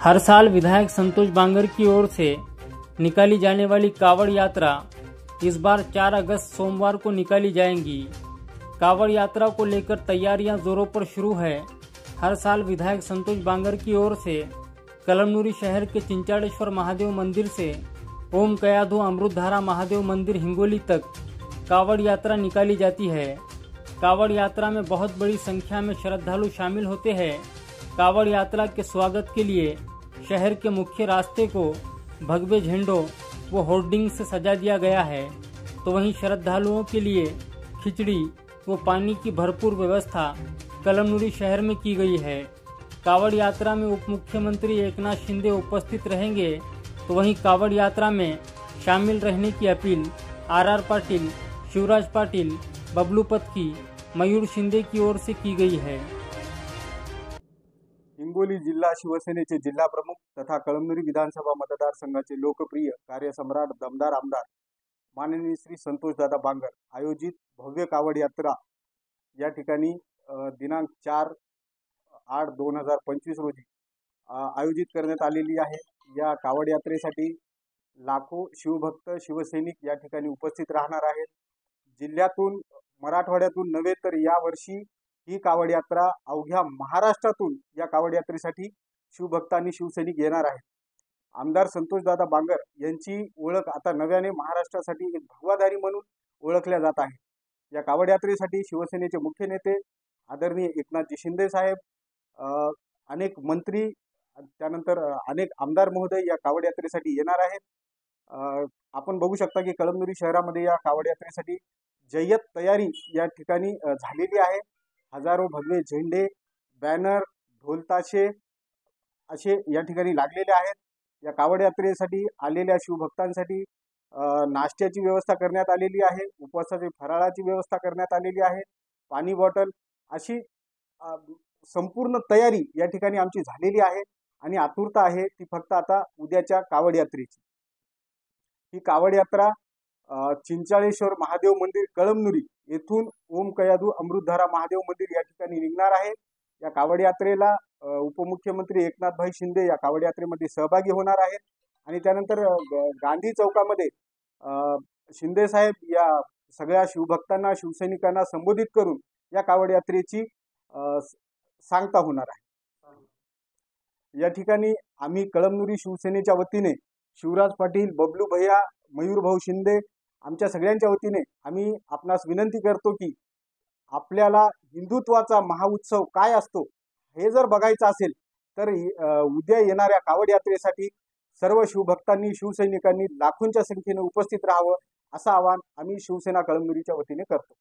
हर साल विधायक संतोष बांगर की ओर से निकाली जाने वाली कावड़ यात्रा इस बार 4 अगस्त सोमवार को निकाली जाएंगी। कावड़ यात्रा को लेकर तैयारियां जोरों पर शुरू है। हर साल विधायक संतोष बांगर की ओर से कलमनुरी शहर के चिंचाड़ेश्वर महादेव मंदिर से ओम कयाधु अमृतधारा महादेव मंदिर हिंगोली तक कावड़ यात्रा निकाली जाती है। कावड़ यात्रा में बहुत बड़ी संख्या में श्रद्धालु शामिल होते हैं। कावड़ यात्रा के स्वागत के लिए शहर के मुख्य रास्ते को भगवे झंडों व होर्डिंग से सजा दिया गया है, तो वहीं श्रद्धालुओं के लिए खिचड़ी व पानी की भरपूर व्यवस्था कलमनुरी शहर में की गई है। कावड़ यात्रा में उप मुख्यमंत्री एकनाथ शिंदे उपस्थित रहेंगे, तो वहीं कावड़ यात्रा में शामिल रहने की अपील आर पाटिल, शिवराज पाटिल, बबलू पत्की, मयूर शिंदे की ओर से की गई है। हिंगोली जिल्हा शिवसेनेचे जिल्हा प्रमुख तथा कळमनुरी विधानसभा मतदारसंघाचे लोकप्रिय कार्यसम्राट दमदार आमदार माननीय श्री संतोषदादा बांगर आयोजित भव्य कावड यात्रा या ठिकाणी दिनांक 4/8/2025 रोजी आयोजित करण्यात आलेली आहे। या कावड यात्रेसाठी लाखो शिवभक्त शिवसैनिक या ठिकाणी उपस्थित राहणार आहेत। जिल्ह्यातून मराठवाड्यातून नव्हे तर या वर्षी ही कावड यात्रा अवघ्या महाराष्ट्रातून या कावड यात्रेसाठी शिवभक्त आणि शिवसैनिक येणार आहेत। आमदार संतोषदादा बांगर यांची ओळख आता नव्याने महाराष्ट्रासाठी एक भगवाधारी म्हणून ओळखल्या जात आहे। या कावड यात्रेसाठी शिवसेनेचे मुख्य नेते आदरणीय एकनाथजी शिंदे साहेब, अनेक मंत्री, त्यानंतर अनेक आमदार महोदय या कावड यात्रेसाठी येणार आहेत। आपण बघू शकता की कळमनुरी शहरामध्ये या कावड यात्रेसाठी जय्यत तयारी या ठिकाणी झालेली आहे। हजारो भगवे झेंडे, बॅनर, ढोलताशे असे या ठिकाणी लागलेले आहेत। या कावड यात्रेसाठी आलेल्या शिवभक्तांसाठी नाश्त्याची व्यवस्था करण्यात आलेली आहे, उपवासाची फराळाची व्यवस्था करण्यात आलेली आहे, पाणी बॉटल अशी संपूर्ण तयारी या ठिकाणी आमची झालेली आहे आणि आतुरता आहे ती फक्त आता उद्याच्या कावड यात्रेची। ही कावड यात्रा चिंचाळेश्वर महादेव मंदिर कळमनुरी येथून ओम कयाधु अमृतधारा महादेव मंदिर या ठिकाणी निघणार आहे। या कावड यात्रेला उपमुख्यमंत्री एकनाथभाई शिंदे या कावड यात्रेमध्ये सहभागी होणार आहेत आणि त्यानंतर गांधी चौकामध्ये शिंदे साहेब या सगळ्या शिवभक्तांना शिवसैनिकांना संबोधित करून या कावड यात्रेची सांगता होणार आहे। या ठिकाणी आम्ही कळमनुरी शिवसेनेच्या वतीने शिवराज पाटील, बबलू भैया, मयूर भाऊ शिंदे आमच्या सगळ्यांच्या वतीने आम्ही आपणास विनंती करतो की आपल्याला हिंदुत्वाचा महाउत्सव काय असतो हे जर बघायचं असेल तर उद्या येणाऱ्या कावड यात्रेसाठी सर्व शिवभक्तांनी शिवसैनिकांनी लाखोंच्या संख्येने उपस्थित राहावं असं आवाहन आम्ही शिवसेना कळमनुरीच्या वतीने करतो।